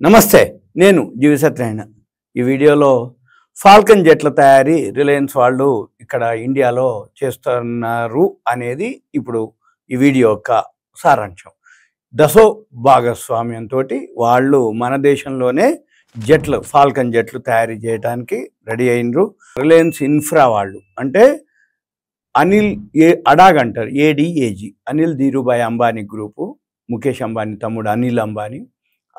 నమస్తే, నేను జీవి సత్యనారాయణ. ఈ వీడియోలో ఫాల్కన్ జెట్ల తయారీ రిలయన్స్ వాళ్ళు ఇక్కడ ఇండియాలో చేస్తున్నారు అనేది ఇప్పుడు ఈ వీడియో యొక్క సారాంశం. దసో భాగస్వామ్యంతో వాళ్ళు మన దేశంలోనే జెట్లు ఫాల్కన్ జెట్లు తయారీ చేయడానికి రెడీ అయినరు. రిలయన్స్ ఇన్ఫ్రా వాళ్ళు అంటే అనిల్ అడాగ్ అంటారు, ఏడిఏజీ, అనిల్ ధీరుభాయ్ అంబానీ గ్రూపు, ముఖేష్ అంబానీ తమ్ముడు అనిల్ అంబానీ,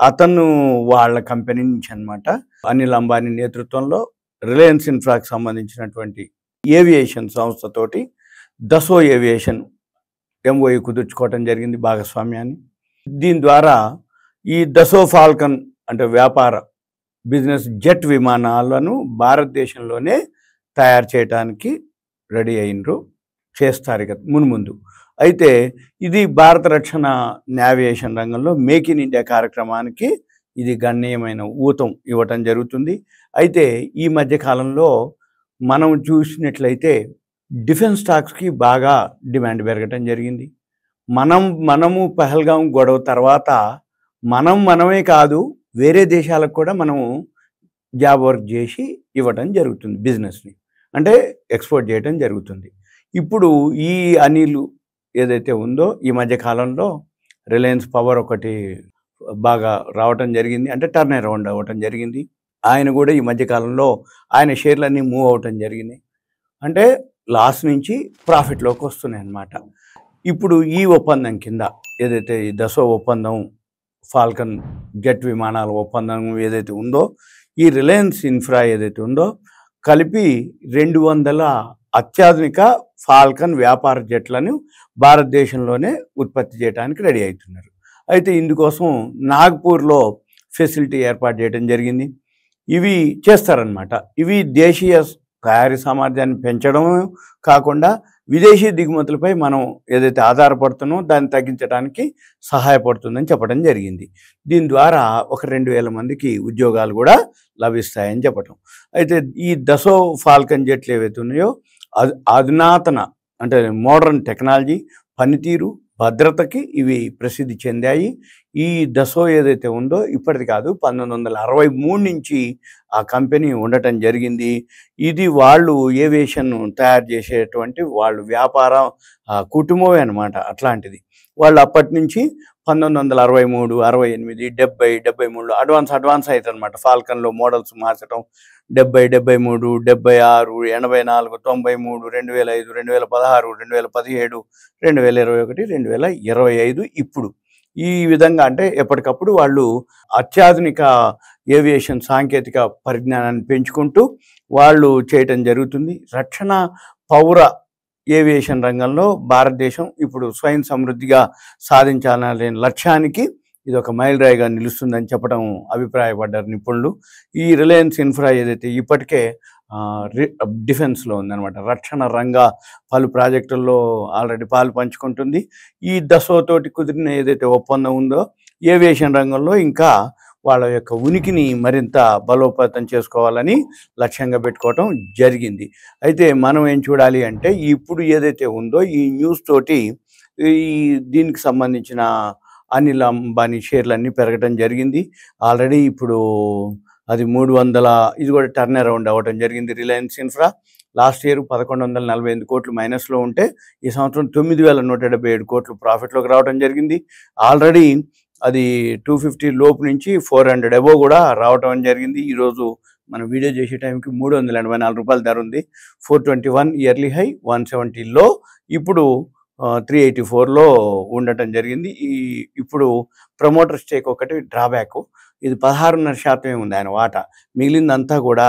అతను వాళ్ళ కంపెనీ నుంచి అనమాట. అనిల్ అంబానీ నేతృత్వంలో రిలయన్స్ ఇన్ఫ్రాకి సంబంధించినటువంటి ఏవియేషన్ సంస్థతోటి దసో ఏవియేషన్ ఎంఓయూ కుదుర్చుకోవటం జరిగింది భాగస్వామ్యాన్ని. దీని ద్వారా ఈ దసో ఫాల్కన్ అంటే వ్యాపార బిజినెస్ జెట్ విమానాలను భారతదేశంలోనే తయారు చేయడానికి రెడీ అయినరు, చేస్తారు ఇక మున్ముందు. అయితే ఇది భారత రక్షణ నావిగేషన్ రంగంలో మేక్ ఇన్ ఇండియా కార్యక్రమానికి ఇది గణనీయమైన ఊతం ఇవ్వటం జరుగుతుంది. అయితే ఈ మధ్యకాలంలో మనం చూసినట్లయితే డిఫెన్స్ స్టాక్స్కి బాగా డిమాండ్ పెరగటం జరిగింది. మనము పహల్గాం గొడవ తర్వాత మనమే కాదు వేరే దేశాలకు కూడా మనము జాబ్ వర్క్ చేసి ఇవ్వటం జరుగుతుంది, బిజినెస్ని అంటే ఎక్స్పోర్ట్ చేయటం జరుగుతుంది. ఇప్పుడు ఈ అనిల్ ఏదైతే ఉందో ఈ మధ్యకాలంలో రిలయన్స్ పవర్ ఒకటి బాగా రావటం జరిగింది, అంటే టర్న్ అరౌండ్ అవ్వటం జరిగింది. ఆయన కూడా ఈ మధ్యకాలంలో ఆయన షేర్లన్నీ మూవ్ అవటం జరిగినాయి, అంటే లాస్ నుంచి ప్రాఫిట్లోకి వస్తున్నాయి అన్నమాట. ఇప్పుడు ఈ ఒప్పందం కింద ఏదైతే ఈ దసో ఒప్పందం ఫాల్కన్ జెట్ విమానాల ఒప్పందం ఏదైతే ఉందో, ఈ రిలయన్స్ ఇన్ఫ్రా ఏదైతే ఉందో కలిపి 200 అత్యాధునిక ఫాల్కన్ వ్యాపార జెట్లను భారతదేశంలోనే ఉత్పత్తి చేయడానికి రెడీ అవుతున్నారు. అయితే ఇందుకోసం నాగ్పూర్లో ఫెసిలిటీ ఏర్పాటు చేయడం జరిగింది. ఇవి చేస్తారనమాట. ఇవి దేశీయ తయారీ సామర్థ్యాన్ని పెంచడం కాకుండా విదేశీ దిగుమతులపై మనం ఏదైతే ఆధారపడుతున్నామో దాన్ని తగ్గించడానికి సహాయపడుతుందని చెప్పడం జరిగింది. దీని ద్వారా ఒక 2000 మందికి ఉద్యోగాలు కూడా లభిస్తాయని చెప్పటం. అయితే ఈ దసో ఫాల్కన్ జెట్లు ఏవైతే ఉన్నాయో అధునాతన అంటే మోడర్న్ టెక్నాలజీ, పనితీరు, భద్రతకి ఇవి ప్రసిద్ధి చెందాయి. ఈ దసో ఏదైతే ఉందో ఇప్పటిది కాదు, 1963 నుంచి ఆ కంపెనీ ఉండటం జరిగింది. ఇది వాళ్ళు ఏవియేషన్ తయారు చేసేటువంటి వాళ్ళు వ్యాపార కుటుంబమే అనమాట. అట్లాంటిది వాళ్ళు అప్పటి నుంచి 1963, 68, 70, 73లో అడ్వాన్స్ అవుతుంది అనమాట. ఫాల్కన్లో మోడల్స్ మార్చడం 70, 73, 76, 84, 93, 2005, 2016, 2017, 2021, 2025 ఇప్పుడు ఈ విధంగా అంటే ఎప్పటికప్పుడు వాళ్ళు అత్యాధునిక ఏవియేషన్ సాంకేతిక పరిజ్ఞానాన్ని పెంచుకుంటూ వాళ్ళు చేయటం జరుగుతుంది. రక్షణ పౌర ఏవియేషన్ రంగంలో భారతదేశం ఇప్పుడు స్వయం సమృద్ధిగా సాధించాలనే లక్ష్యానికి ఇది ఒక మైలురాయిగా నిలుస్తుందని చెప్పడం అభిప్రాయపడ్డారు నిపుణులు. ఈ రిలయన్స్ ఇన్ఫ్రా ఏదైతే ఇప్పటికే డిఫెన్స్లో ఉందన్నమాట, రక్షణ రంగ పలు ప్రాజెక్టుల్లో ఆల్రెడీ పాలు పంచుకుంటుంది. ఈ దసోతోటి కుదిరిన ఏదైతే ఒప్పందం ఉందో ఏవియేషన్ రంగంలో ఇంకా వాళ్ళ యొక్క ఉనికిని మరింత బలోపేతం చేసుకోవాలని లక్ష్యంగా పెట్టుకోవటం జరిగింది. అయితే మనం ఏం చూడాలి అంటే ఇప్పుడు ఏదైతే ఉందో ఈ న్యూస్ తోటి దీనికి సంబంధించిన అనిల్ అంబానీ షేర్లన్నీ పెరగడం జరిగింది. ఆల్రెడీ ఇప్పుడు అది 300 ఇది కూడా టర్న్ అరౌండ్ అవ్వడం జరిగింది. రిలయన్స్ ఇన్ఫ్రా లాస్ట్ ఇయర్ 1148 కోట్లు మైనస్లో ఉంటే ఈ సంవత్సరం 9177 కోట్లు ప్రాఫిట్లోకి రావడం జరిగింది. ఆల్రెడీ అది 250 లోపు నుంచి 400 అబోవ్ కూడా రావటం జరిగింది. ఈరోజు మనం వీడియో చేసే టైంకి 384 రూపాయల ధర ఉంది. 421 ఇయర్లీ హై, 170లో ఇప్పుడు 384లో ఉండటం జరిగింది. ఇప్పుడు ప్రమోటర్ స్టేక్ ఒకటి డ్రాబ్యాక్, ఇది 16.5% ఉంది ఆయన వాటా, మిగిలిందంతా కూడా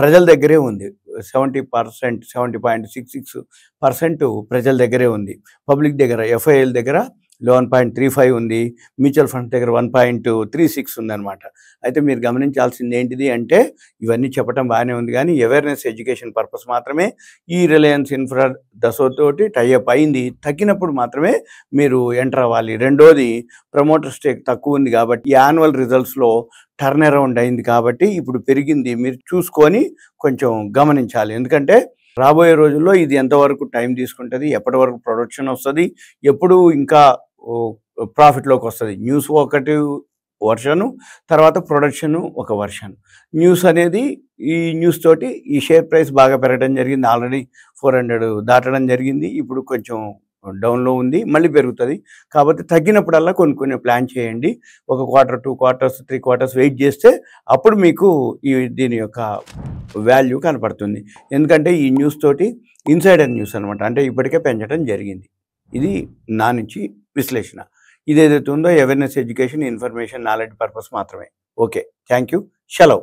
ప్రజల దగ్గరే ఉంది. 70%, 70.66% ప్రజల దగ్గరే ఉంది. పబ్లిక్ దగ్గర ఎఫ్ఐఎల్ దగ్గర 11.35 ఉంది, మ్యూచువల్ ఫండ్స్ దగ్గర 1.36 ఉందన్నమాట. అయితే మీరు గమనించాల్సింది ఏంటిది అంటే ఇవన్నీ చెప్పడం బాగానే ఉంది కానీ అవేర్నెస్ ఎడ్యుకేషన్ పర్పస్ మాత్రమే. ఈ రిలయన్స్ ఇన్ఫ్రా దసోతోటి టైఅప్ అయింది, తగ్గినప్పుడు మాత్రమే మీరు ఎంటర్ అవ్వాలి. రెండోది ప్రమోటర్ స్టేక్ తక్కువ ఉంది కాబట్టి యాన్యువల్ రిజల్ట్స్లో టర్న్ అరౌండ్ అయింది కాబట్టి ఇప్పుడు పెరిగింది, మీరు చూసుకొని కొంచెం గమనించాలి. ఎందుకంటే రాబోయే రోజుల్లో ఇది ఎంతవరకు టైం తీసుకుంటుంది, ఎప్పటి వరకు ప్రొడక్షన్ వస్తుంది, ఎప్పుడు ఇంకా ప్రాఫిట్లోకి వస్తుంది. న్యూస్ ఒకటి వర్షను, తర్వాత ప్రొడక్షను ఒక వర్షన్. న్యూస్ అనేది ఈ న్యూస్ తోటి ఈ షేర్ ప్రైస్ బాగా పెరగడం జరిగింది. ఆల్రెడీ 400 దాటడం జరిగింది. ఇప్పుడు కొంచెం డౌన్లో ఉంది, మళ్ళీ పెరుగుతుంది. కాబట్టి తగ్గినప్పుడల్లా కొన్ని ప్లాన్ చేయండి. ఒక క్వార్టర్, 2 క్వార్టర్స్, 3 క్వార్టర్స్ వెయిట్ చేస్తే అప్పుడు మీకు దీని యొక్క వాల్యూ కనపడుతుంది. ఎందుకంటే ఈ న్యూస్ తోటి ఇన్సైడర్ న్యూస్ అనమాట, అంటే ఇప్పటికే పెంచడం జరిగింది. ఇది నా నుంచి విశ్లేషణ. ఇదేదైతే ఉందో awareness, education, information, knowledge purpose మాత్రమే. ఓకే, థ్యాంక్ యూ, సెలవు.